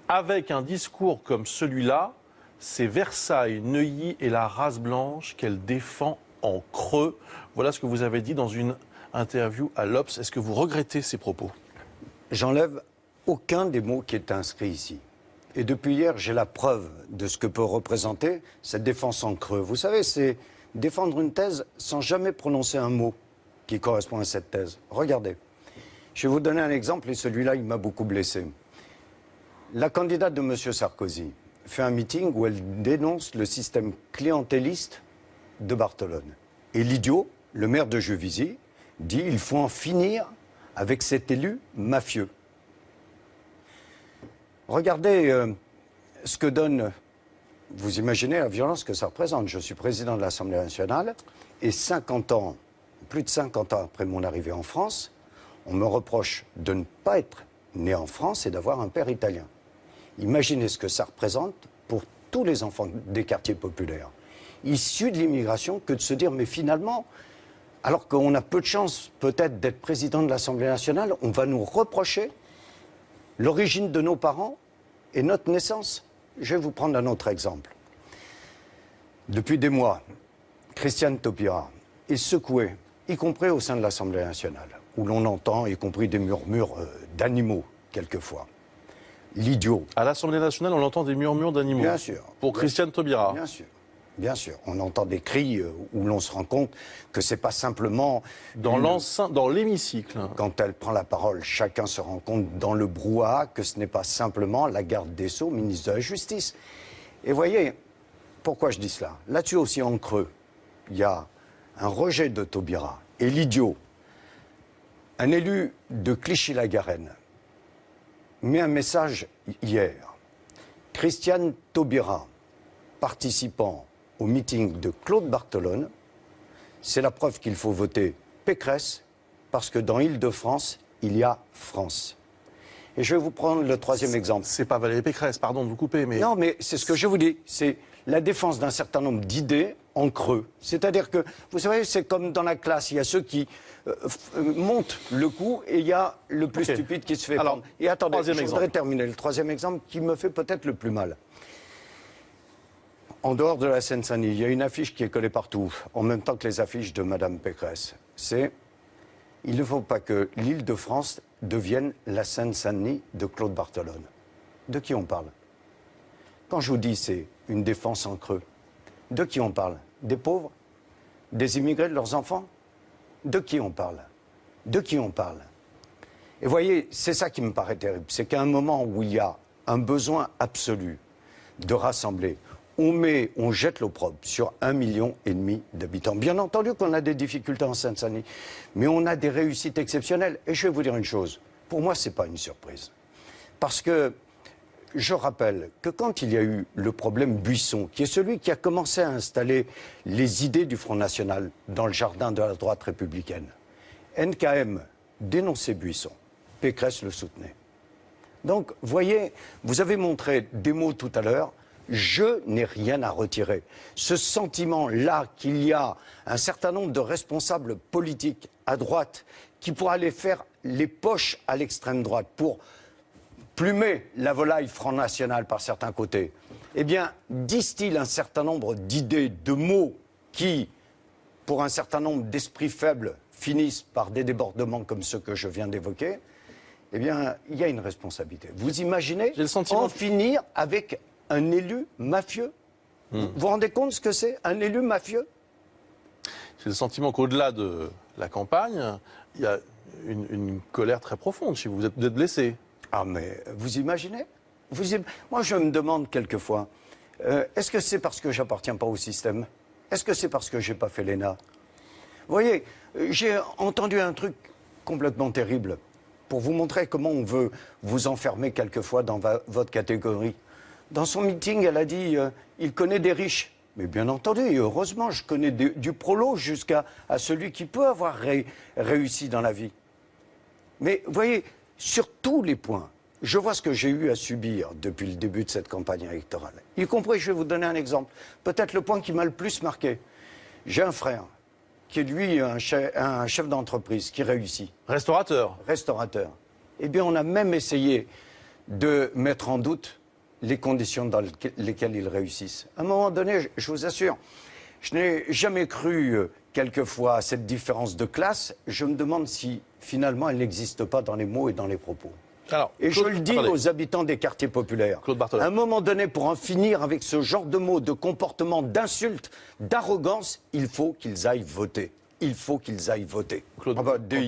Avec un discours comme celui-là, c'est Versailles, Neuilly et la race blanche qu'elle défend en creux. Voilà ce que vous avez dit dans une interview à l'Obs. Est-ce que vous regrettez ces propos? J'enlève aucun des mots qui est inscrit ici. Et depuis hier, j'ai la preuve de ce que peut représenter cette défense en creux. Vous savez, c'est défendre une thèse sans jamais prononcer un mot qui correspond à cette thèse. Regardez, je vais vous donner un exemple et celui-là, il m'a beaucoup blessé. La candidate de M. Sarkozy fait un meeting où elle dénonce le système clientéliste de Barcelone. Et l'idiot, le maire de Juvisy, dit qu'il faut en finir avec cet élu mafieux. Regardez ce que donne, vous imaginez la violence que ça représente. Je suis président de l'Assemblée nationale et 50 ans, plus de 50 ans après mon arrivée en France, on me reproche de ne pas être né en France et d'avoir un père italien. Imaginez ce que ça représente pour tous les enfants des quartiers populaires, issus de l'immigration, que de se dire, mais finalement, alors qu'on a peu de chance peut-être d'être président de l'Assemblée nationale, on va nous reprocher l'origine de nos parents et notre naissance. Je vais vous prendre un autre exemple. Depuis des mois, Christiane Taubira est secouée, y compris au sein de l'Assemblée nationale, où l'on entend, y compris des murmures d'animaux, quelquefois. L'idiot. À l'Assemblée nationale, on entend des murmures d'animaux. Bien sûr. Pour Christiane Taubira. Bien sûr. Bien sûr, on entend des cris où l'on se rend compte que c'est pas simplement... Dans l'hémicycle. Quand elle prend la parole, chacun se rend compte dans le brouhaha que ce n'est pas simplement la garde des Sceaux, ministre de la Justice. Et voyez, pourquoi je dis cela? Là-dessus aussi en creux, il y a un rejet de Taubira. Et l'idiot, un élu de Clichy-la-Garenne, met un message hier. Christiane Taubira, participant au meeting de Claude Barthelone, c'est la preuve qu'il faut voter Pécresse, parce que dans Île-de-France, il y a France. Et je vais vous prendre le troisième exemple. C'est pas Valérie Pécresse, pardon de vous couper, mais... Non, mais c'est ce que je vous dis, c'est la défense d'un certain nombre d'idées en creux. C'est-à-dire que, vous savez, c'est comme dans la classe, il y a ceux qui montent le coup et il y a le plus stupide qui se fait prendre. Et attendez, je voudrais terminer. Le troisième exemple qui me fait peut-être le plus mal. En dehors de la Seine-Saint-Denis, il y a une affiche qui est collée partout, en même temps que les affiches de Mme Pécresse. C'est « Il ne faut pas que l'Île-de-France devienne la Seine-Saint-Denis de Claude Barthelone ». De qui on parle? Quand je vous dis c'est une défense en creux, de qui on parle? Des pauvres? Des immigrés, de leurs enfants? De qui on parle? De qui on parle? Et voyez, c'est ça qui me paraît terrible. C'est qu'à un moment où il y a un besoin absolu de rassembler, on jette l'opprobre sur 1,5 million d'habitants. Bien entendu qu'on a des difficultés en Seine-Saint-Denis, mais on a des réussites exceptionnelles. Et je vais vous dire une chose, pour moi, ce n'est pas une surprise. Parce que je rappelle que quand il y a eu le problème Buisson, qui est celui qui a commencé à installer les idées du Front National dans le jardin de la droite républicaine, NKM dénonçait Buisson, Pécresse le soutenait. Donc, voyez, vous avez montré des mots tout à l'heure. Je n'ai rien à retirer. Ce sentiment-là qu'il y a un certain nombre de responsables politiques à droite qui pourraient aller faire les poches à l'extrême droite pour plumer la volaille Front National par certains côtés, eh bien, distille un certain nombre d'idées, de mots qui, pour un certain nombre d'esprits faibles, finissent par des débordements comme ceux que je viens d'évoquer, eh bien, il y a une responsabilité. Vous imaginez en finir avec un élu mafieux? Vous vous rendez compte ce que c'est, un élu mafieux? J'ai le sentiment qu'au-delà de la campagne, il y a une colère très profonde chez vous. Vous êtes blessé. Ah, mais vous imaginez? Moi, je me demande quelquefois, est-ce que c'est parce que j'appartiens pas au système? Est-ce que c'est parce que j'ai pas fait l'ENA? Vous voyez, j'ai entendu un truc complètement terrible pour vous montrer comment on veut vous enfermer quelquefois dans votre catégorie. Dans son meeting, elle a dit il connaît des riches. Mais bien entendu, et heureusement, je connais du prolo jusqu'à celui qui peut avoir réussi dans la vie. Mais vous voyez, sur tous les points, je vois ce que j'ai eu à subir depuis le début de cette campagne électorale. Y compris, je vais vous donner un exemple, peut-être le point qui m'a le plus marqué. J'ai un frère qui est, lui, un chef d'entreprise qui réussit. Restaurateur. Restaurateur. Eh bien, on a même essayé de mettre en doute les conditions dans lesquelles ils réussissent. À un moment donné, je vous assure, je n'ai jamais cru quelquefois à cette différence de classe. Je me demande si finalement elle n'existe pas dans les mots et dans les propos. Alors, et Claude, je le dis attendez. aux habitants des quartiers populaires, Claude Barthelon. à un moment donné, pour en finir avec ce genre de mots, de comportement, d'insultes, d'arrogance, il faut qu'ils aillent voter. Il faut qu'ils aillent voter. Claude Dès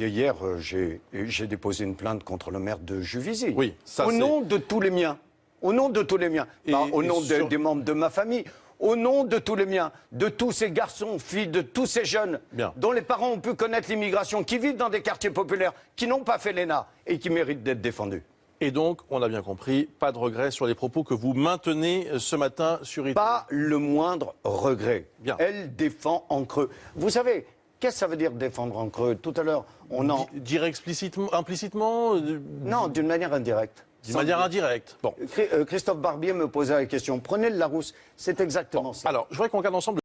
hier, j'ai déposé une plainte contre le maire de Juvisy. Oui, ça, au c'est- nom de tous les miens. Au nom de tous les miens. Pas au nom des membres de ma famille. Au nom de tous les miens, de tous ces garçons, filles, de tous ces jeunes Bien. dont les parents ont pu connaître l'immigration, qui vivent dans des quartiers populaires, qui n'ont pas fait l'ENA et qui méritent d'être défendus. Et donc, on a bien compris, pas de regret sur les propos que vous maintenez ce matin sur RTL. Pas le moindre regret. Bien. Elle défend en creux. Vous savez, qu'est-ce que ça veut dire défendre en creux? Tout à l'heure, on en... Dire explicitement, implicitement, Non, d'une manière indirecte. d'une manière indirecte. Bon. Christophe Barbier me posait la question. Prenez le Larousse, c'est exactement ça. Alors, je voudrais qu'on regarde ensemble